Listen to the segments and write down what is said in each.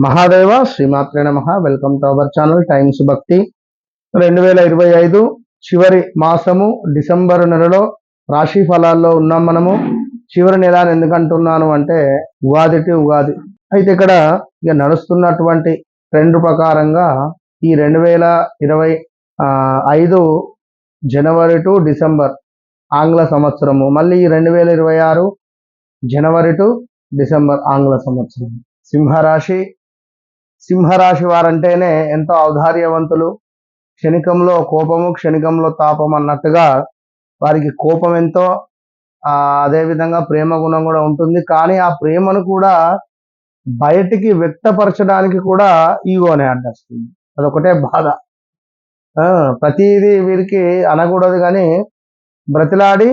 మహాదేవ శ్రీమాత్రే నమః. Welcome to our channel times భక్తి. 2025 చివరి మాసము డిసెంబర్ నెలలో రాశి ఫలాల్లో ఉన్నాం మనము. చివరి నెల అని ఎందుకంటున్నాను అంటే ఉగాది టు ఉగాది. అయితే ఇక్కడ ఇక నడుస్తున్నటువంటి ట్రెండ్ ప్రకారంగా ఈ 2025 జనవరి టు డిసెంబర్ ఆంగ్ల సంవత్సరము, మళ్ళీ 2026 జనవరి టు డిసెంబర్ ఆంగ్ల సంవత్సరం. సింహరాశి వారంటేనే ఎంతో ఔదార్యవంతులు. క్షణికంలో కోపము, క్షణికంలో తాపం అన్నట్టుగా వారికి కోపం ఎంతో, అదేవిధంగా ప్రేమ గుణం కూడా ఉంటుంది. కానీ ఆ ప్రేమను కూడా బయటికి వ్యక్తపరచడానికి కూడా ఈగోనే అడ్డొస్తుంది. అదొకటే బాధ. ప్రతిదీ వీరికి అనకూడదు, కానీ బ్రతిలాడి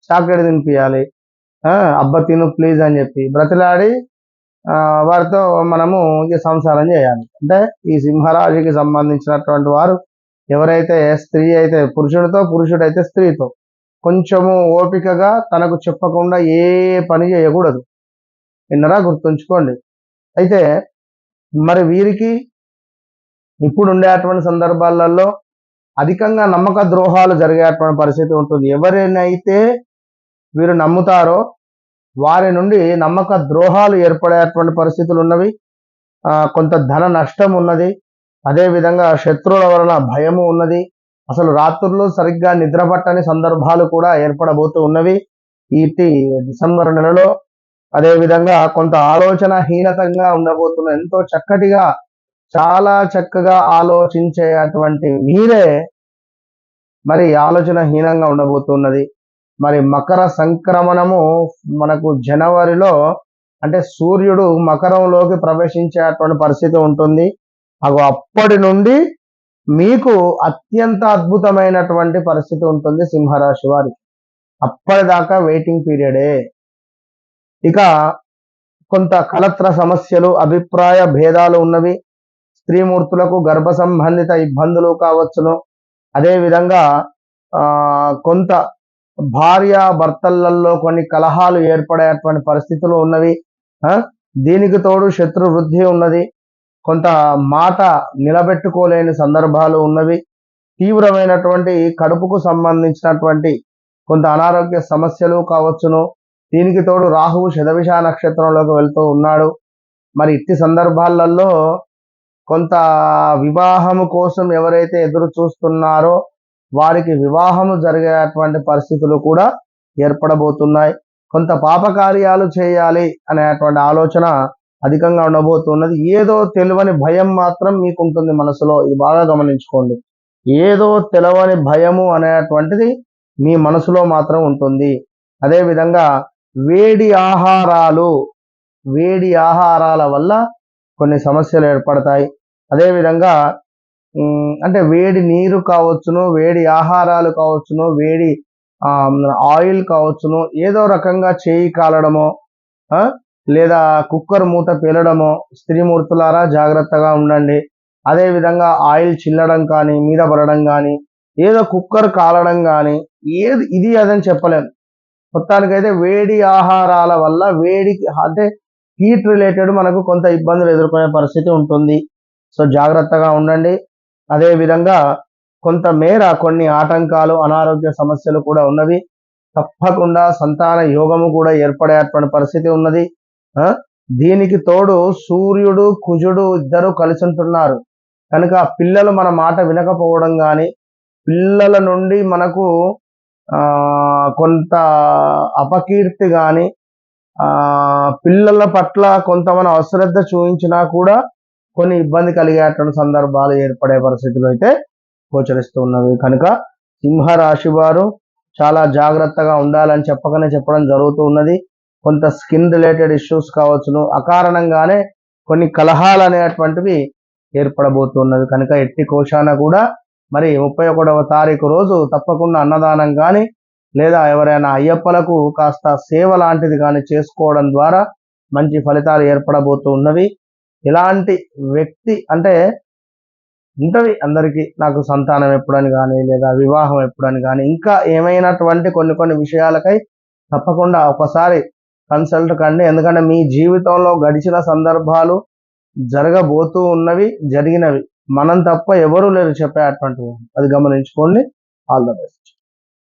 చాక్లెట్ తినిపియాలి. అబ్బ తిను ప్లీజ్ అని చెప్పి బ్రతిలాడి వారితో మనము సంసారం చేయాలి. అంటే ఈ సింహరాశికి సంబంధించినటువంటి వారు ఎవరైతే స్త్రీ అయితే పురుషుడితో, పురుషుడైతే స్త్రీతో కొంచెము ఓపికగా తనకు చెప్పకుండా ఏ పని చేయకూడదు. విన్నరా, గుర్తుంచుకోండి. అయితే మరి వీరికి ఇప్పుడు ఉండేటువంటి సందర్భాలలో అధికంగా నమ్మక ద్రోహాలు జరిగేటువంటి పరిస్థితి ఉంటుంది. ఎవరినైతే వీరు నమ్ముతారో వారి నుండి నమ్మక ద్రోహాలు ఏర్పడేటువంటి పరిస్థితులు ఉన్నవి. కొంత ధన నష్టం ఉన్నది. అదేవిధంగా శత్రువుల వలన భయము ఉన్నది. అసలు రాత్రుల్లో సరిగ్గా నిద్రపట్టని సందర్భాలు కూడా ఏర్పడబోతూ ఉన్నవి ఈ డిసెంబర్ నెలలో. అదేవిధంగా కొంత ఆలోచన హీనతంగా ఉండబోతున్న, ఎంతో చక్కటిగా చాలా చక్కగా ఆలోచించేటువంటి మీరే మరి ఆలోచన హీనంగా ఉండబోతున్నది. మరి మకర సంక్రమణము మనకు జనవరిలో, అంటే సూర్యుడు మకరంలోకి ప్రవేశించేటువంటి పరిస్థితి ఉంటుంది. అప్పటి నుండి మీకు అత్యంత అద్భుతమైనటువంటి పరిస్థితి ఉంటుంది సింహరాశి వారికి. అప్పటిదాకా వెయిటింగ్ పీరియడే. ఇక కొంత కలత్ర సమస్యలు, అభిప్రాయ భేదాలు ఉన్నవి. స్త్రీమూర్తులకు గర్భ సంబంధిత ఇబ్బందులు కావచ్చును. అదేవిధంగా కొంత భార్య భర్తలలో కొన్ని కలహాలు ఏర్పడేటువంటి పరిస్థితులు ఉన్నవి. దీనికి తోడు శత్రు వృద్ధి ఉన్నది. కొంత మాట నిలబెట్టుకోలేని సందర్భాలు ఉన్నవి. తీవ్రమైనటువంటి కడుపుకు సంబంధించినటువంటి కొంత అనారోగ్య సమస్యలు కావచ్చును. దీనికి తోడు రాహువు శతభిష నక్షత్రంలోకి వెళ్తూ ఉన్నాడు. మరి ఇట్టి సందర్భాలలో కొంత వివాహము కోసం ఎవరైతే ఎదురు చూస్తున్నారో వారికి వివాహము జరిగేటువంటి పరిస్థితులు కూడా ఏర్పడబోతున్నాయి. కొంత పాపకార్యాలు చేయాలి అనేటువంటి ఆలోచన అధికంగా ఉండబోతున్నది. ఏదో తెలియని భయం మాత్రం మీకు ఉంటుంది మనసులో. ఇది బాగా గమనించుకోండి. ఏదో తెలియని భయము అనేటువంటిది మీ మనసులో మాత్రం ఉంటుంది. అదేవిధంగా వేడి ఆహారాల వల్ల కొన్ని సమస్యలు ఏర్పడతాయి. అదేవిధంగా అంటే వేడి నీరు కావచ్చును, వేడి ఆహారాలు కావచ్చును, వేడి ఆయిల్ కావచ్చును, ఏదో రకంగా చేయి కాలడమో లేదా కుక్కర్ మూత పేలడమో. స్త్రీమూర్తులారా జాగ్రత్తగా ఉండండి. అదేవిధంగా ఆయిల్ చిల్లడం కానీ, మీద పడడం కానీ, ఏదో కుక్కర్ కాలడం కానీ, ఏది ఇది అదని చెప్పలేము. మొత్తానికైతే వేడి ఆహారాల వల్ల వేడికి, అంటే హీట్ రిలేటెడ్ మనకు కొంత ఇబ్బందులు ఎదుర్కొనే పరిస్థితి ఉంటుంది. సో జాగ్రత్తగా ఉండండి. అదేవిధంగా కొంతమేర కొన్ని ఆటంకాలు, అనారోగ్య సమస్యలు కూడా ఉన్నవి. తప్పకుండా సంతాన యోగము కూడా ఏర్పడేటువంటి పరిస్థితి ఉన్నది. దీనికి తోడు సూర్యుడు కుజుడు ఇద్దరు కలిసి ఉంటున్నారు కనుక పిల్లలు మన మాట వినకపోవడం కానీ, పిల్లల నుండి మనకు కొంత అపకీర్తి కానీ, పిల్లల పట్ల కొంత మన అశ్రద్ధ చూపించినా కూడా కొన్ని ఇబ్బంది కలిగేటువంటి సందర్భాలు ఏర్పడే పరిస్థితులు అయితే గోచరిస్తూ ఉన్నవి. కనుక సింహరాశి వారు చాలా జాగ్రత్తగా ఉండాలని చెప్పడం జరుగుతూ ఉన్నది. కొంత స్కిన్ రిలేటెడ్ ఇష్యూస్ కావచ్చును, అకారణంగానే కొన్ని కలహాలు అనేటువంటివి ఏర్పడబోతున్నది. కనుక ఎట్టి కోశాన కూడా మరి 31వ తారీఖు రోజు తప్పకుండా అన్నదానం కానీ, లేదా ఎవరైనా అయ్యప్పలకు కాస్త సేవ లాంటిది కానీ చేసుకోవడం ద్వారా మంచి ఫలితాలు ఏర్పడబోతూ ఉన్నవి. ఇలాంటి వ్యక్తి అంటే ఉంటవి అందరికీ, నాకు సంతానం ఎప్పుడని కానీ, లేదా వివాహం ఎప్పుడని కానీ, ఇంకా ఏమైనటువంటి కొన్ని విషయాలకై తప్పకుండా ఒకసారి కన్సల్ట్ కండి. ఎందుకంటే మీ జీవితంలో గడిచిన సందర్భాలు, జరగబోతూ ఉన్నవి, జరిగినవి. మనం తప్ప ఎవరు లేరు చెప్పేటువంటి అది గమనించుకోండి. All the best.